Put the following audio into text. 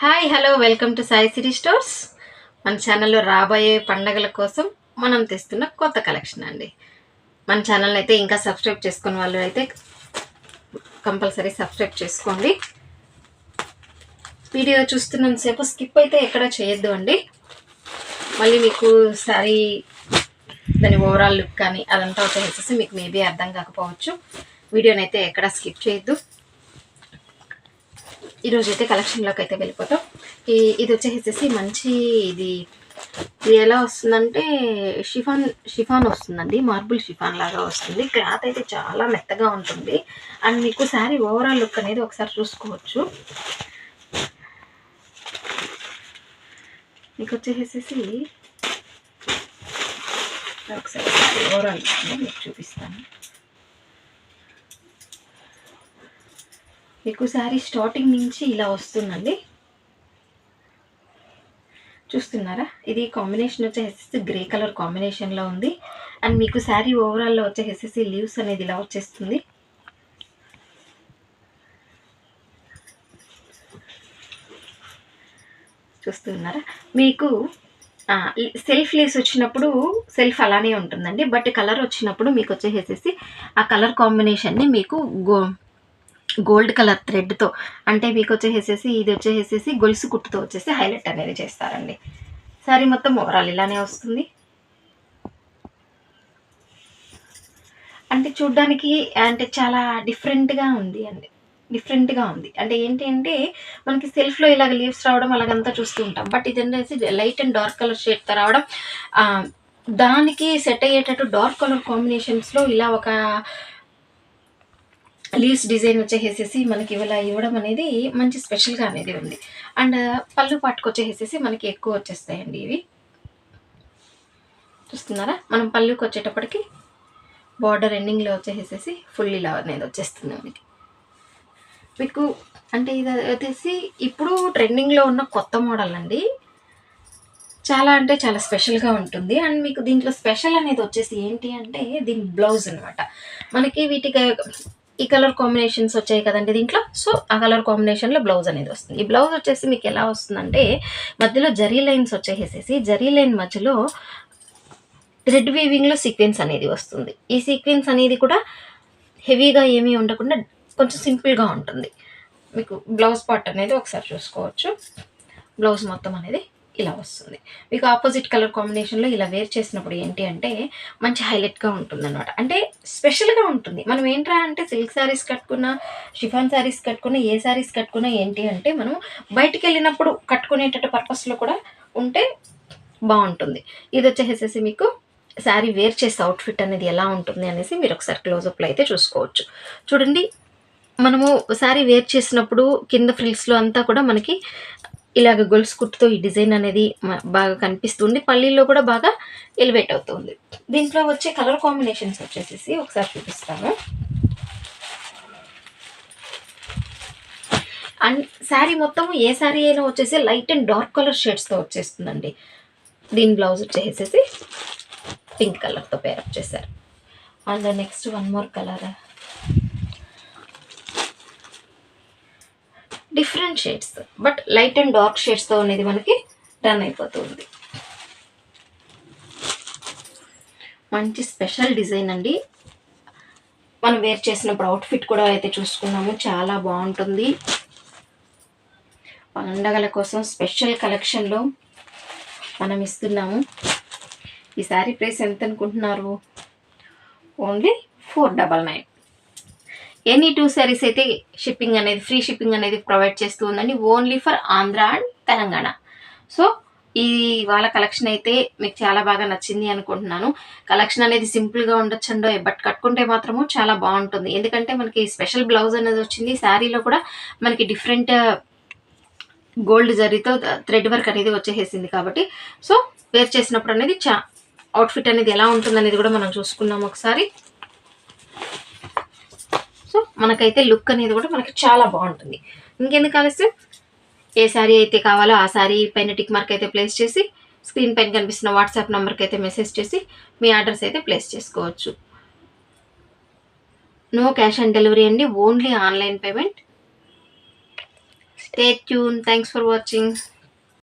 Hi hello welcome to Sai city stores. మన ఛానల్లో రాబోయే పండగల కోసం మనం తెస్తున్న కొత్త కలెక్షన్ అండి. మన ఛానల్ అయితే ఇంకా సబ్స్క్రైబ్ చేసుకున్న వాళ్ళు అయితే కంపల్సరీ సబ్స్క్రైబ్ చేసుకోండి. వీడియో చూస్తున్నంతసేపు స్కిప్ అయితే ఎక్కడ చేయొద్దు అండి. మళ్ళీ మీకు సారీ దాని ఓవరాల్ లుక్ కానీ అదంతా వచ్చేసేసి మీకు మేబీ అర్థం కాకపోవచ్చు. వీడియోని అయితే ఎక్కడ స్కిప్ చేయొద్దు. ఈరోజు అయితే కలెక్షన్లోకి అయితే వెళ్ళిపోతాం. ఇది వచ్చేసేసి మంచి ఇది ఎలా వస్తుందంటే షిఫాన్ వస్తుందండి. మార్బుల్ షిఫాన్ లాగా వస్తుంది. క్లాత్ అయితే చాలా మెత్తగా ఉంటుంది. అండ్ మీకు శారీ ఓవరాల్ లుక్ అనేది ఒకసారి చూసుకోవచ్చు. మీకు వచ్చేసేసి ఒకసారి ఓవరాల్ లుక్ మీకు చూపిస్తాను. మీకు శారీ స్టార్టింగ్ నుంచి ఇలా వస్తుందండి. చూస్తున్నారా? ఇది కాంబినేషన్ వచ్చేసి గ్రే కలర్ కాంబినేషన్లో ఉంది. అండ్ మీకు శారీ ఓవరాల్లో వచ్చేసేసి లీవ్స్ అనేది ఇలా వచ్చేస్తుంది. చూస్తున్నారా? మీకు సెల్ఫ్ లీవ్స్ వచ్చినప్పుడు సెల్ఫ్ అలానే ఉంటుందండి. బట్ కలర్ వచ్చినప్పుడు మీకు వచ్చేసేసి ఆ కలర్ కాంబినేషన్ని మీకు గోల్డ్ కలర్ థ్రెడ్తో అంటే మీకు వచ్చేసేసి ఇది వచ్చేసేసి గొలుసు కుట్టుతో వచ్చేసి హైలైట్ అనేది చేస్తారండి. సారీ మొత్తం ఓవరాల్ ఇలానే వస్తుంది. అంటే చూడ్డానికి అంటే చాలా డిఫరెంట్గా ఉంది అండి. అంటే ఏంటి అంటే మనకి సెల్ఫ్లో ఇలాగ లీవ్స్ రావడం అలాగంతా చూస్తూ ఉంటాం. బట్ ఇది అనేసి లైట్ అండ్ డార్క్ కలర్ షేడ్తో రావడం, దానికి సెట్ అయ్యేటట్టు డార్క్ కలర్ కాంబినేషన్స్లో ఇలా ఒక లీవ్స్ డిజైన్ వచ్చేసేసి మనకి ఇలా ఇవ్వడం అనేది మంచి స్పెషల్గా అనేది ఉంది. అండ్ పళ్ళు పాటుకు వచ్చేసేసి మనకి ఎక్కువ వచ్చేస్తాయండి ఇవి. చూస్తున్నారా? మనం పళ్ళుకి వచ్చేటప్పటికి బార్డర్ ఎండింగ్లో వచ్చేసేసి ఫుల్ ఇలా అనేది వచ్చేస్తుంది మీకు. అంటే ఇది వచ్చేసి ఇప్పుడు ట్రెండింగ్లో ఉన్న కొత్త మోడల్ అండి. చాలా అంటే చాలా స్పెషల్గా ఉంటుంది. అండ్ మీకు దీంట్లో స్పెషల్ అనేది వచ్చేసి ఏంటి అంటే దీని బ్లౌజ్ అనమాట. మనకి వీటికి ఈ కలర్ కాంబినేషన్స్ వచ్చాయి కదండి దీంట్లో. సో ఆ కలర్ కాంబినేషన్లో బ్లౌజ్ అనేది వస్తుంది. ఈ బ్లౌజ్ వచ్చేసి మీకు ఎలా వస్తుందంటే మధ్యలో జరీ లైన్స్ వచ్చేసేసి జరీ లైన్ మధ్యలో థ్రెడ్ వీవింగ్లో సీక్వెన్స్ అనేది వస్తుంది. ఈ సీక్వెన్స్ అనేది కూడా హెవీగా ఏమీ ఉండకుండా కొంచెం సింపుల్గా ఉంటుంది. మీకు బ్లౌజ్ పార్ట్ అనేది ఒకసారి చూసుకోవచ్చు. బ్లౌజ్ మొత్తం అనేది ఇలా వస్తుంది. మీకు ఆపోజిట్ కలర్ కాంబినేషన్లో ఇలా వేర్ చేసినప్పుడు ఏంటి అంటే మంచి హైలైట్గా ఉంటుంది అనమాట. అంటే స్పెషల్గా ఉంటుంది. మనం ఏంట్రా అంటే సిల్క్ శారీస్ కట్టుకున్న, షిఫాన్ శారీస్ కట్టుకున్న, ఏ శారీస్ కట్టుకున్నా ఏంటి అంటే మనం బయటికి వెళ్ళినప్పుడు కట్టుకునేటట్టు పర్పస్లో కూడా ఉంటే బాగుంటుంది. ఇది వచ్చేసేసి మీకు శారీ వేర్ చేసే అవుట్ఫిట్ అనేది ఎలా ఉంటుంది అనేసి మీరు ఒకసారి క్లోజప్లో అయితే చూసుకోవచ్చు. చూడండి, మనము శారీ వేర్ చేసినప్పుడు కింద ఫ్రిల్స్లో అంతా కూడా మనకి ఇలాగ గొలుసు కుట్టుతో ఈ డిజైన్ అనేది బాగా కనిపిస్తుంది. పల్లీలో కూడా బాగా ఎలివేట్ అవుతుంది. దీంట్లో వచ్చే కలర్ కాంబినేషన్స్ వచ్చేసేసి ఒకసారి చూపిస్తాను. అండ్ శారీ మొత్తం ఏ శారీ అయినా వచ్చేసి లైట్ అండ్ డార్క్ కలర్ షేడ్స్తో వచ్చేస్తుందండి. దీని బ్లౌజ్ వచ్చేసేసి పింక్ కలర్తో పేరప్ చేశారు. And next one more colour, different shades but light and dark షేడ్స్తో అనేది మనకి రన్ అయిపోతుంది. మంచి స్పెషల్ డిజైన్ అండి. మనం వేర్ చేసినప్పుడు అవుట్ఫిట్ కూడా అయితే చూసుకున్నాము, చాలా బాగుంటుంది. పండగల కోసం స్పెషల్ కలెక్షన్లో మనం ఇస్తున్నాము. ఈ శారీ ప్రైస్ ఎంత అనుకుంటున్నారు? ఓన్లీ 499. ఎనీ 2 శారీస్ అయితే షిప్పింగ్ అనేది ఫ్రీ షిప్పింగ్ అనేది ప్రొవైడ్ చేస్తూ ఉందండి. Only for Andhra and Telangana. So ఈ వాళ్ళ కలెక్షన్ అయితే మీకు చాలా బాగా నచ్చింది అనుకుంటున్నాను. కలెక్షన్ అనేది సింపుల్గా ఉండొచ్చండో, బట్ కట్టుకుంటే మాత్రము చాలా బాగుంటుంది. ఎందుకంటే మనకి స్పెషల్ బ్లౌజ్ అనేది వచ్చింది. శారీలో కూడా మనకి డిఫరెంట్ గోల్డ్ జరీతో థ్రెడ్ వర్క్ అనేది వచ్చేసేసింది కాబట్టి సో వేర్ చేసినప్పుడు అనేది అవుట్ఫిట్ అనేది ఎలా ఉంటుంది అనేది కూడా మనం చూసుకున్నాము ఒకసారి. సో మనకైతే లుక్ అనేది కూడా మనకి చాలా బాగుంటుంది. ఇంకెందుకు ఆలస్యం, ఏ శారీ అయితే కావాలో ఆ శారీ పైన టిక్ మార్క్ అయితే ప్లేస్ చేసి స్క్రీన్ పైన కనిపిస్తున్న వాట్సాప్ నెంబర్కి అయితే మెసేజ్ చేసి మీ అడ్రస్ అయితే ప్లేస్ చేసుకోవచ్చు. నో క్యాష్ ఆన్ డెలివరీ అండి, only online payment. Stay tune. Thanks for watching.